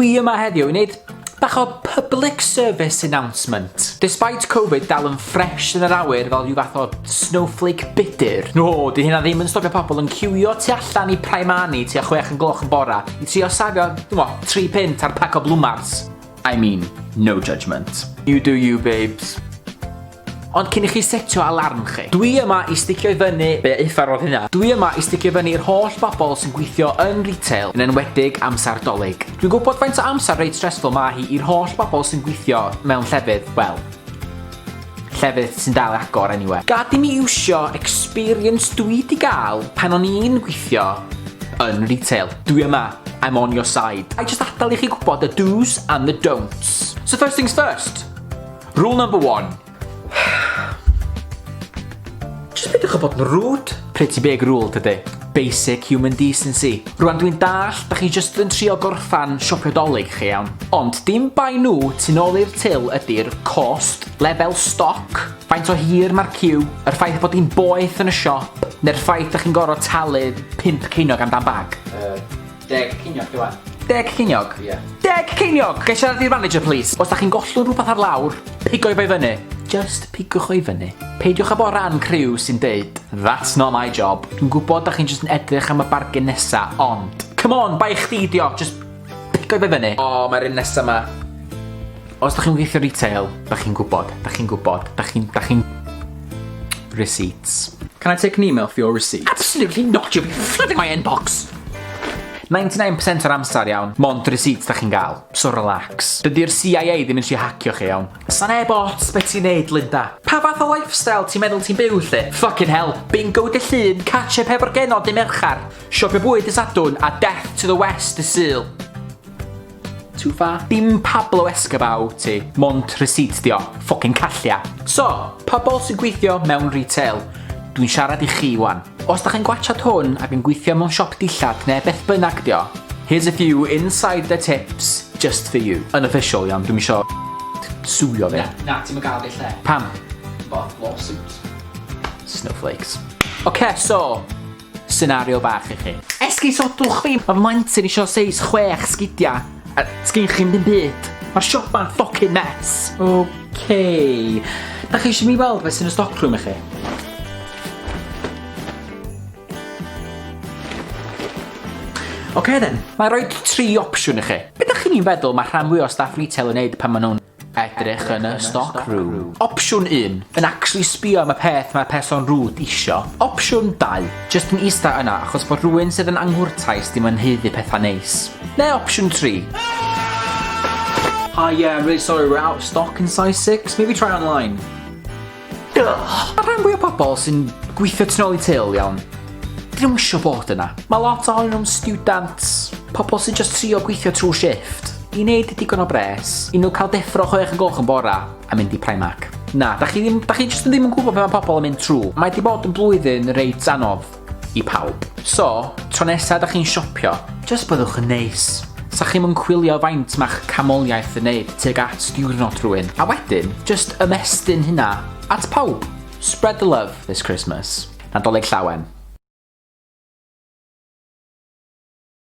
Dwi yma heddiw i wneud bach o public service announcement. Despite Covid dal yn fresh yn yr awyr fel rhyw fath o snowflake bitter. No, di hynna ddim yn stopio pobl yn cywio tu allan i Primani tua 6 yn gloch yn bora i trio safio, 3 pint ar pac o blwmars. I mean, no judgment. You do you, babes. Ond cyn i chi setio alarm chi, dwi yma i sticio i fyny, be effarodd hynna, dwi yma i sticio i fyny i'r holl bobl sy'n gweithio yn retail yn enwedig amser dolyg. Dwi'n gwybod faint o amser reit stressful mae hi i'r holl bobl sy'n gweithio mewn llefydd, wel, llefydd sy'n dal agor anyway. Gad i mi iwsio experience dwi di gael pan o'n i'n gweithio yn retail. Dwi yma, I'm on your side. I just adal i chi gwybod the do's and the don'ts. So first things first, rule number 1. Just bydwch o bod yn rude. Pretty big rule tydi. Basic human decency. Rwan dwi'n dall, da chi just yn trio gorffan siopio dolyg chi iawn. Ond dim bai nhw tu nôl i'r til ydy'r cost, level stock, faint o hir mae'r queue, yr ffaith bod hi'n boeth yn y siop, neu'r ffaith da chi'n gorfod talu 5 ceiniog amdan bag. 10 ceiniog diwan. 10 ceiniog? Ie. 10 ceiniog! Gai siarad i'r manager, please? Os da chi'n gollwng rhywbeth ar lawr, pigoi fe fyny. Just pigwch o i fyny. Peidiwch â bo ran criw sy'n deud, that's not my job. Dwi'n gwybod da chi'n just yn edrych am y bargain nesa, ond come on, bai chdi dio, just pigoi fe fyny. O, mae'r un nesa ma. Os da chi'n gweithio retail, da chi'n gwybod, da chi'n receipts. Can I take an email for your receipt? Absolutely not, you'll be flooding my inbox. 99% o'r amser iawn, mond receipts da chi'n gael, so relax. Dydy'r CIA ddim yn siarad hacio chi iawn. Sa'n e-bots beth ti'n neud, Linda? Pa fath o lifestyle ti'n meddwl ti'n byw lle? Fucking hell, bingo dy llun, catch-up hefo'r genod dy merchar, siopio bwyd y Sadwn a death to the west y Sul. Too far? Dim Pablo Escobar ti, mond receipts dio, fucking callia. So, pobl sy'n gweithio mewn retail, dwi'n siarad i chi wan. Os da chi'n gwachod hwn ac yn gweithio mewn siop dillad neu beth bynnag dio, here's a few insider tips just for you. Unofficial iawn, dwi'n isio swio fe. Na, ti'n gael di lle. Pam? Both lawsuits. Snowflakes. Oce, so, scenario bach i chi. Esgusodwch fi, mae mlaentyn isio seis 6 sgidia, a sgyn chi'n dim byd. Mae'r siop ma'n fucking mess. Oce. Da chi eisiau mi weld beth sy'n y stockroom i chi? Oce then, mae'n rhoi 3 opsiwn i chi. Be da chi'n feddwl mae rhan fwy o staff retail yn neud pan maen nhw'n edrych yn y stockroom? Opsiwn 1, yn actually sbio am y peth mae'r person rude isio. Opsiwn 2, just yn eista yna achos bod rhywun sydd yn angwrtais ddim yn heiddi pethau neis. Neu opsiwn 3. Hi, yeah, I'm really sorry, we're out of stock in size 6. Maybe try online. Mae rhan fwy o pobl sy'n gweithio tu nôl i til iawn. Dyn nhw'n isio bod yna. Mae lot ohonyn nhw'n students, pobl sy'n just trio gweithio trwy shift, i wneud digon o bres, i nhw cael deffro 6 yn gloch yn bora a mynd i Primark. Na, da chi just ddim yn gwybod beth mae pobl yn mynd trwy. Mae di bod yn blwyddyn reit anodd i pawb. So, tro nesaf da chi'n siopio, just byddwch yn neis. Sa chi'n chwilio faint ma'ch camoliaeth yn neud tuag at diwrnod rhywun. A wedyn, just ymestyn hynna at pawb. Spread the love this Christmas. Nadolig llawen.